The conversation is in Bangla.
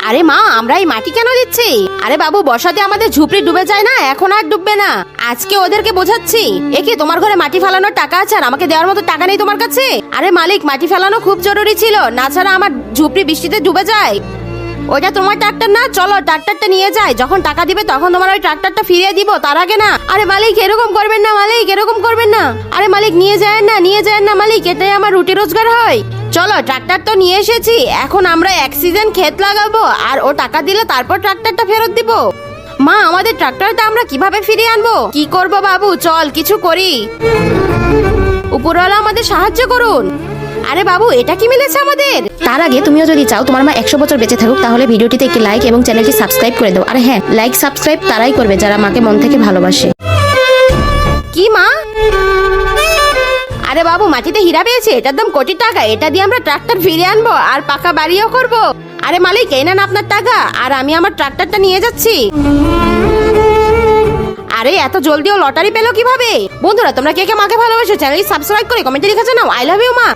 আরে মা, আমরা এই মাটি কেন দিচ্ছি? আরে বাবু, বর্ষাতে আমাদের ঝুপড়ি ডুবে যায় না, এখন আর ডুববে না। আজকে ওদেরকে বোঝাচ্ছি। একে তোমার ঘরে মাটি ফেলানোর টাকা আছে আর আমাকে দেওয়ার মতো টাকা নেই তোমার কাছে? আরে মালিক, মাটি ফেলানো খুব জরুরি ছিল, না ছাড়া আমার ঝুপড়ি বৃষ্টিতে ডুবে যায়। ওইটা তোমার ট্রাক্টর না, চলো ট্রাক্টরটা নিয়ে যাই। যখন টাকা দিবে তখন তোমার ওই ট্রাক্টরটা ফিরিয়ে দিব, তার আগে না। আরে মালিক, এরকম করবেন না মালিক, এরকম করবেন না। আরে মালিক, নিয়ে যায় না, নিয়ে যায় না মালিক, এটাই আমার রুটি রোজগার হয়। চলো, ট্রাক্টর তো নিয়ে এসেছি, এখন আমরা এক সিজন ক্ষেত লাগাবো আর ও টাকা দিলে তারপর ট্রাক্টরটা ফেরত দিব। মা, আমাদের ট্রাক্টরটা আমরা কিভাবে ফিরিয়ে আনবো? কি করব বাবু, চল কিছু করি। উপরওয়ালা আমাদের সাহায্য করুন। আরে বাবু, এটা কি মিলেছে আমাদের? তার আগে তুমিও যদি চাও তোমার মা 100 বছর বেঁচে থাকুক, তাহলে ভিডিওটিতে একটি লাইক এবং চ্যানেলটি সাবস্ক্রাইব করে দাও। আর হ্যাঁ, লাইক সাবস্ক্রাইব তারাই করবে যারা মাকে মন থেকে ভালোবাসে। কি মা? আরে বাবু, মাটিতে হীরা পেয়েছে, এটার দাম কোটি টাকা। এটা দিয়ে আমরা ট্রাক্টর ফিরিয়ে আনবো আর পাকা বাড়িও করব। আরে মালিক, এই নেন আপনার টাকা, আর আমি আমার ট্রাক্টরটা নিয়ে যাচ্ছি। আরে এত জলদিও লটারি পেলো কিভাবে? বন্ধুরা, তোমরা কে কে মাকে ভালোবাসো? চ্যানেল সাবস্ক্রাইব করে কমেন্টে লিখে জানাও আই লাভ ইউ মা।